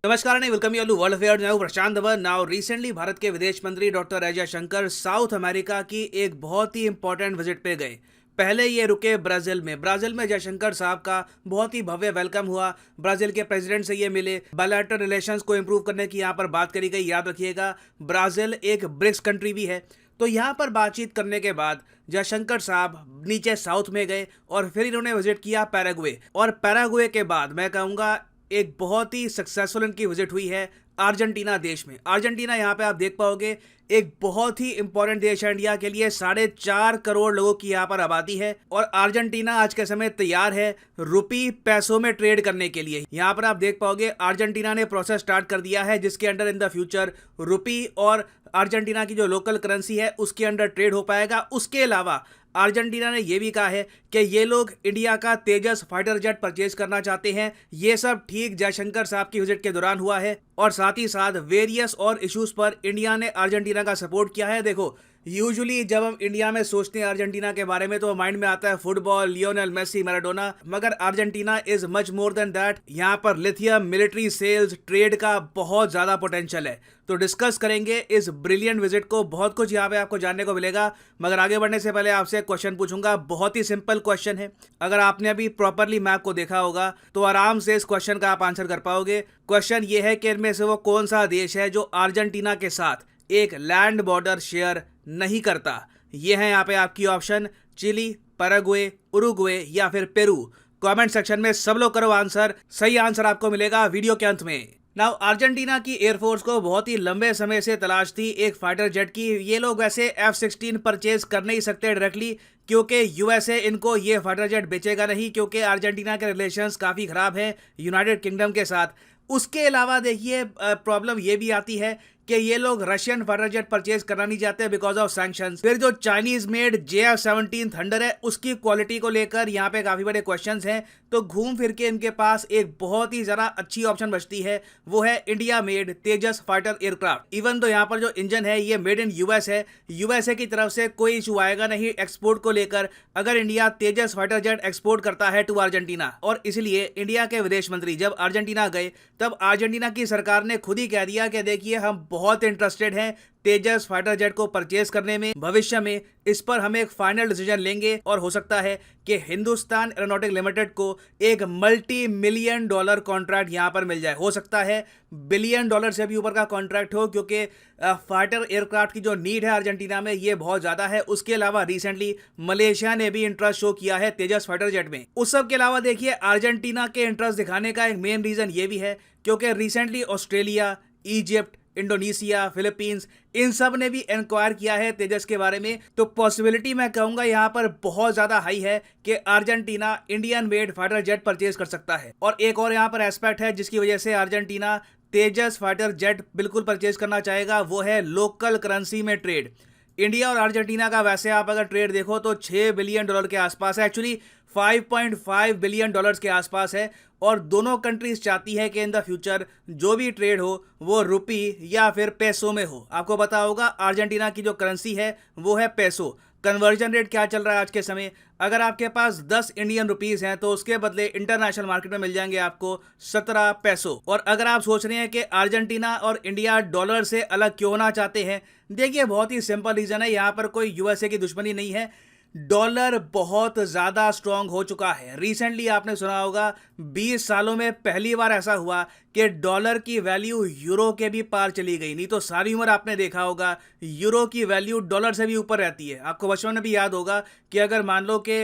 नमस्कार and welcome you all to World Affairs. मैं हूं प्रशांत धवन. नाउ रिसेंटली भारत के विदेश मंत्री doctor S Jaishankar south America की एक बहुत ही इंपॉर्टेंट विजिट पे गए. पहले ये रुके ब्राजील में जयशंकर साहब का बहुत ही भव्य वेलकम हुआ. ब्राजील के प्रेसिडेंट से ये मिले, बायलैटरल रिलेशंस को इंप्रूव करने की यहाँ पर बात करी गई. याद रखिएगा ब्राजील एक ब्रिक्स कंट्री भी है. तो यहाँ पर बातचीत करने के बाद जयशंकर साहब नीचे साउथ में गए और फिर इन्होंने विजिट किया पैराग्वे. और पैराग्वे के बाद मैं कहूँगा एक बहुत ही सक्सेसफुल इनकी विजिट हुई है अर्जेंटीना देश में. अर्जेंटीना यहाँ पे आप देख पाओगे एक बहुत ही इंपॉर्टेंट देश है इंडिया के लिए. 4.5 करोड़ लोगों की यहाँ पर आबादी है और अर्जेंटीना आज के समय तैयार है रुपी पैसों में ट्रेड करने के लिए. यहाँ पर आप देख पाओगे अर्जेंटीना ने प्रोसेस स्टार्ट कर दिया है जिसके अंडर इन द फ्यूचर रुपी और अर्जेंटीना की जो लोकल करेंसी है उसके अंडर ट्रेड हो पाएगा. उसके अलावा अर्जेंटीना ने यह भी कहा है कि ये लोग इंडिया का तेजस फाइटर जेट परचेज करना चाहते हैं. ये सब ठीक जयशंकर साहब की विजिट के दौरान हुआ है और साथ ही साथ वेरियस और इश्यूज पर इंडिया ने अर्जेंटीना का सपोर्ट किया है. देखो यूजुअली जब हम इंडिया में सोचते हैं अर्जेंटीना के बारे में तो माइंड में आता है फुटबॉल, लियोनेल मेसी, मैराडोना, मगर Argentina is much more than that. यहाँ पर लिथियम, मिलिट्री सेल्स, ट्रेड का बहुत ज्यादा पोटेंशियल है. तो डिस्कस करेंगे इस ब्रिलियंट विजिट को. बहुत कुछ यहाँ पे आपको जानने को मिलेगा, मगर आगे बढ़ने से पहले आपसे क्वेश्चन पूछूंगा. बहुत ही सिंपल क्वेश्चन है. अगर आपने अभी प्रॉपरली मैप को देखा होगा तो आराम से इस क्वेश्चन का आप आंसर कर पाओगे. क्वेश्चन ये है कि इनमें से वो कौन सा देश है जो अर्जेंटीना के साथ एक लैंड बॉर्डर शेयर नहीं करता. ये है यहाँ पे आपकी ऑप्शन: चिली, पैराग्वे, उरुग्वे या फिर पेरू. कमेंट सेक्शन में सब लोग करो आंसर. सही आंसर आपको मिलेगा वीडियो के अंत में. नाउ अर्जेंटीना की एयरफोर्स को बहुत ही लंबे समय से तलाश थी एक फाइटर जेट की. ये लोग वैसे F-16 परचेज कर नहीं सकते डायरेक्टली क्योंकि यूएसए इनको ये फाइटर जेट बेचेगा नहीं, क्योंकि अर्जेंटीना के रिलेशंस काफ़ी ख़राब हैं यूनाइटेड किंगडम के साथ. उसके अलावा देखिए प्रॉब्लम ये भी आती है कि ये लोग रशियन फाइटर जेट परचेज करना नहीं चाहते बिकॉज ऑफ सैंक्शंस. फिर जो चाइनीज मेड JF-17 थंडर है उसकी क्वालिटी को लेकर यहाँ पे काफी बड़े क्वेश्चंस हैं. तो घूम फिर के इनके पास एक बहुत ही जरा अच्छी ऑप्शन बचती है, वो है इंडिया मेड तेजस फाइटर एयरक्राफ्ट. इवन तो यहाँ पर जो इंजन है ये मेड इन यूएस है. यूएसए की तरफ से कोई इशू आएगा नहीं एक्सपोर्ट को लेकर अगर इंडिया तेजस फाइटर जेट एक्सपोर्ट करता है टू अर्जेंटीना. और इसलिए इंडिया के विदेश मंत्री जब अर्जेंटीना गए तब अर्जेंटीना की सरकार ने खुद ही कह दिया कि देखिए हम बहुत इंटरेस्टेड हैं तेजस फाइटर जेट को परचेज करने में. भविष्य में इस पर हम एक फाइनल डिसीजन लेंगे और हो सकता है कि हिंदुस्तान एरोनॉटिक लिमिटेड को एक $multi-million कॉन्ट्रैक्ट यहां पर मिल जाए. हो सकता है $1 बिलियन से भी ऊपर का कॉन्ट्रैक्ट हो, क्योंकि फाइटर एयरक्राफ्ट की जो नीड है अर्जेंटीना में ये बहुत ज्यादा है. उसके अलावा रिसेंटली मलेशिया ने भी इंटरेस्ट शो किया है तेजस फाइटर जेट में. उस सब के अलावा देखिए अर्जेंटीना के इंटरेस्ट दिखाने का एक मेन रीजन ये भी है क्योंकि recently Australia, Egypt, Indonesia, Philippines इन सब ने भी इंक्वायर किया है तेजस के बारे में. तो पॉसिबिलिटी मैं कहूंगा यहाँ पर बहुत ज्यादा हाई है कि Argentina Indian made fighter jet purchase कर सकता है. और एक और यहाँ पर एस्पेक्ट है जिसकी वजह से अर्जेंटीना तेजस फाइटर जेट बिल्कुल परचेज करना चाहेगा, वो है लोकल करेंसी में ट्रेड. इंडिया और अर्जेंटीना का वैसे आप अगर ट्रेड देखो तो $6 बिलियन के आसपास है. एक्चुअली $5.5 बिलियन के आसपास है. और दोनों कंट्रीज चाहती है कि इन द फ्यूचर जो भी ट्रेड हो वो रुपी या फिर पैसों में हो. आपको पता होगा अर्जेंटीना की जो करेंसी है वो है पैसो. कन्वर्जन रेट क्या चल रहा है आज के समय? अगर आपके पास 10 इंडियन रुपीस हैं तो उसके बदले इंटरनेशनल मार्केट में मिल जाएंगे आपको 17 पैसो. और अगर आप सोच रहे हैं कि अर्जेंटीना और इंडिया डॉलर से अलग क्यों होना चाहते हैं, देखिए बहुत ही सिंपल रीजन है. यहाँ पर कोई यूएसए की दुश्मनी नहीं है. डॉलर बहुत ज्यादा स्ट्रांग हो चुका है. रिसेंटली आपने सुना होगा 20 सालों में पहली बार ऐसा हुआ कि डॉलर की वैल्यू यूरो के भी पार चली गई. नहीं तो सारी उम्र आपने देखा होगा यूरो की वैल्यू डॉलर से भी ऊपर रहती है. आपको बचपन में भी याद होगा कि अगर मान लो कि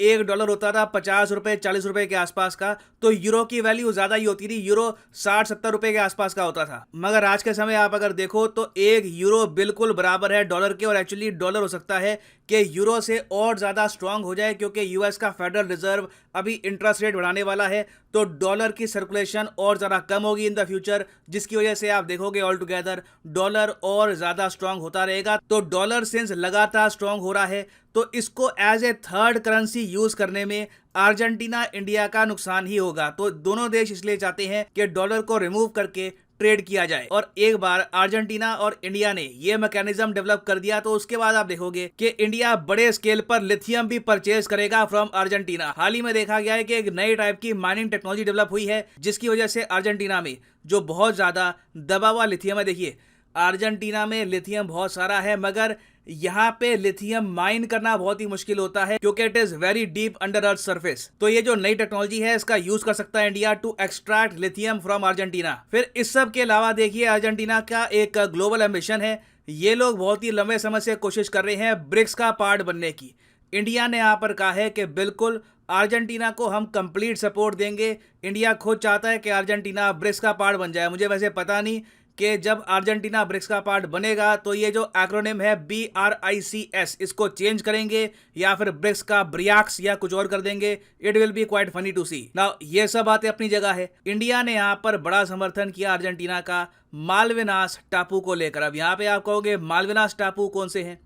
$1 होता था 50 रुपए 40 रुपए के आसपास का, तो यूरो की वैल्यू ज्यादा ही होती थी. यूरो 60-70 रुपए के आसपास का होता था. मगर आज के समय आप अगर देखो तो $1 बिल्कुल बराबर है डॉलर के. और एक्चुअली डॉलर हो सकता है कि यूरो से और ज्यादा स्ट्रांग हो जाए क्योंकि यूएस का फेडरल रिजर्व अभी इंटरेस्ट रेट बढ़ाने वाला है. तो डॉलर की सर्कुलेशन और ज्यादा कम होगी इन द फ्यूचर, जिसकी वजह से आप देखोगे ऑल टुगेदर डॉलर और ज्यादा स्ट्रांग होता रहेगा. तो डॉलर सिंस लगातार स्ट्रांग हो रहा है तो इसको as a third currency use करने में अर्जेंटीना इंडिया का नुकसान ही होगा. तो दोनों देश इसलिए चाहते हैं कि डॉलर को रिमूव करके ट्रेड किया जाए। और एक बार अर्जेंटीना और इंडिया ने ये मैकेनिज्म डेवलप कर दिया तो उसके बाद आप देखोगे कि इंडिया बड़े स्केल पर लिथियम भी परचेज करेगा फ्रॉम अर्जेंटीना। हाल ही में देखा गया है कि एक नई टाइप की माइनिंग टेक्नोलॉजी डेवलप हुई है जिसकी वजह से अर्जेंटीना में जो बहुत ज्यादा दबा हुआ लिथियम है, देखिए अर्जेंटीना में लिथियम बहुत सारा है मगर यहाँ पे लिथियम माइन करना बहुत ही मुश्किल होता है क्योंकि it is very deep under earth surface. तो ये जो नई टेक्नोलॉजी है इसका यूज कर सकता है India to extract lithium from Argentina. फिर इस सब के अलावा देखिए अर्जेंटीना का एक ग्लोबल एम्बिशन है, ये लोग बहुत ही लंबे समय से कोशिश कर रहे हैं ब्रिक्स का पार्ट बनने की। इंडिया ने यहाँ पर कहा है कि बिल्कुल अर्जेंटीना को हम कंप्लीट सपोर्ट देंगे। इंडिया खुद चाहता है कि अर्जेंटीना ब्रिक्स का पार्ट बन जाए। मुझे वैसे पता नहीं कि जब अर्जेंटीना ब्रिक्स का पार्ट बनेगा तो ये जो एक्रोनिम है BRICS इसको चेंज करेंगे या फिर ब्रिक्स का ब्रियाक्स या कुछ और कर देंगे। It will be quite funny to see. Now ये सब बातें अपनी जगह है। इंडिया ने यहाँ पर बड़ा समर्थन किया अर्जेंटीना का मालविनास टापू को लेकर। अब यहाँ पे आप कहोगे मालविनास टापू कौन से हैं?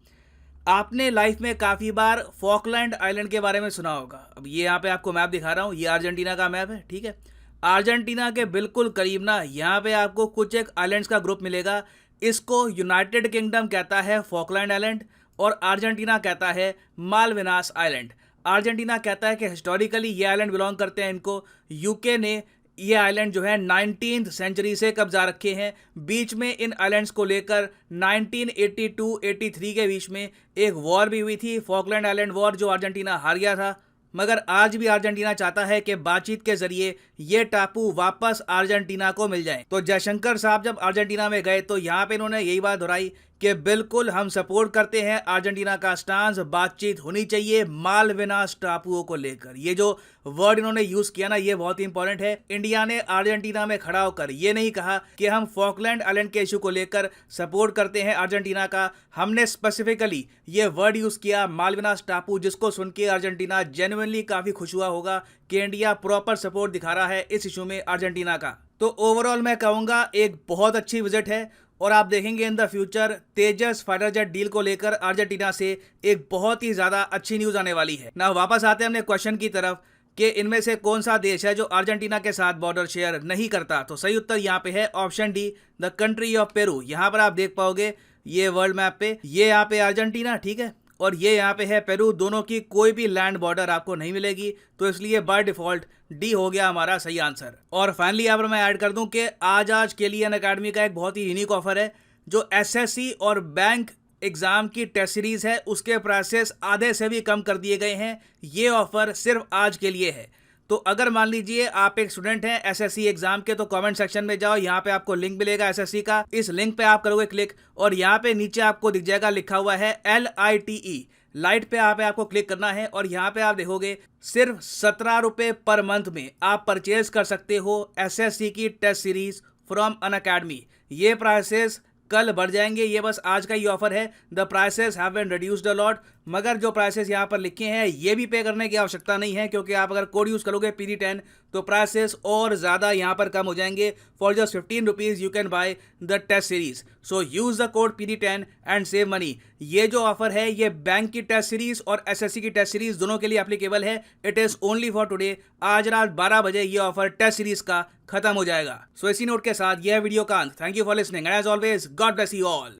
आपने लाइफ में काफी बार फॉकलैंड आइलैंड के बारे में सुना होगा। अब ये यहाँ पे आपको मैप दिखा रहा हूँ, ये अर्जेंटीना का मैप है, ठीक है। अर्जेंटीना के बिल्कुल करीब ना यहाँ पे आपको कुछ एक आइलैंड्स का ग्रुप मिलेगा। इसको यूनाइटेड किंगडम कहता है फॉकलैंड आइलैंड और अर्जेंटीना कहता है मालविनास आइलैंड। अर्जेंटीना कहता है कि हिस्टोरिकली ये आइलैंड बिलोंग करते हैं इनको। यूके ने ये आइलैंड जो है 19th सेंचुरी से कब्जा रखे हैं। बीच में इन आइलैंड्स को लेकर 1982-83 के बीच में एक वॉर भी हुई थी, फॉकलैंड आइलैंड वॉर, जो अर्जेंटीना हार गया था। मगर आज भी अर्जेंटीना चाहता है कि बातचीत के जरिए ये टापू वापस अर्जेंटीना को मिल जाए। तो जयशंकर साहब जब अर्जेंटीना में गए तो यहाँ पे इन्होंने यही बात दोहराई कि बिल्कुल हम सपोर्ट करते हैं अर्जेंटीना का स्टांस, बातचीत होनी चाहिए मालविनास टापुओं को लेकर। ये जो वर्ड इन्होंने यूज किया ना ये बहुत ही इंपॉर्टेंट है। इंडिया ने अर्जेंटीना में खड़ा होकर ये नहीं कहा कि हम फॉकलैंड आइलैंड के इशू को लेकर सपोर्ट करते हैं अर्जेंटीना का। हमने स्पेसिफिकली ये वर्ड यूज किया मालविनास टापू, जिसको सुन के अर्जेंटीना जेन्युइनली काफी खुश हुआ होगा कि इंडिया प्रॉपर सपोर्ट दिखा रहा है इस इशू में अर्जेंटीना का। तो ओवरऑल मैं कहूंगा एक बहुत अच्छी विजिट है और आप देखेंगे in the future Tejas fighter jet deal को लेकर अर्जेंटीना से एक बहुत ही ज्यादा अच्छी न्यूज आने वाली है ना। वापस आते हैं अपने क्वेश्चन की तरफ कि इनमें से कौन सा देश है जो अर्जेंटीना के साथ बॉर्डर शेयर नहीं करता। तो सही उत्तर यहाँ पे है option D, the country of Peru. यहाँ पर आप देख पाओगे ये वर्ल्ड मैप पे, ये यहाँ पे अर्जेंटीना, ठीक है, और ये यहाँ पे है पेरू। दोनों की कोई भी लैंड बॉर्डर आपको नहीं मिलेगी, तो इसलिए बाय डिफॉल्ट डी हो गया हमारा सही आंसर। और फाइनली यहाँ पर मैं ऐड कर दूं कि आज के लिए अनअकैडमी का एक बहुत ही यूनिक ऑफर है। जो एसएससी और बैंक एग्जाम की टेस्ट सीरीज है उसके प्राइसेस आधे से भी कम कर दिए गए हैं। ये ऑफर सिर्फ आज के लिए है। तो अगर मान लीजिए आप एक स्टूडेंट हैं एसएससी एग्जाम के, तो कमेंट सेक्शन में जाओ, यहाँ पे आपको लिंक मिलेगा एसएससी का। इस लिंक पे आप करोगे क्लिक और यहाँ पे नीचे आपको दिख जाएगा लिखा हुआ है LITE, लाइट पे आपको क्लिक करना है और यहाँ पे आप देखोगे सिर्फ 17 रुपए पर मंथ में आप परचेज कर सकते हो एसएससी की टेस्ट सीरीज फ्रॉम अनअकैडमी। ये प्राइसेस कल बढ़ जाएंगे, ये बस आज का ही ऑफर है। The prices have been reduced a lot, मगर जो प्राइसेस यहाँ पर लिखे हैं ये भी पे करने की आवश्यकता नहीं है क्योंकि आप अगर कोड यूज करोगे PD10 तो प्राइसेस और ज़्यादा यहाँ पर कम हो जाएंगे। For just 15 rupees you can buy the test series, so use the code PD10 and save money. ये जो ऑफर है ये बैंक की टेस्ट सीरीज और एसएससी की टेस्ट सीरीज दोनों के लिए एप्लीकेबल है। It is only for today. आज रात 12 बजे ये ऑफर टेस्ट सीरीज का खत्म हो जाएगा। सो इसी नोट के साथ यह वीडियो का अंत। Thank you for listening and as always God bless you all.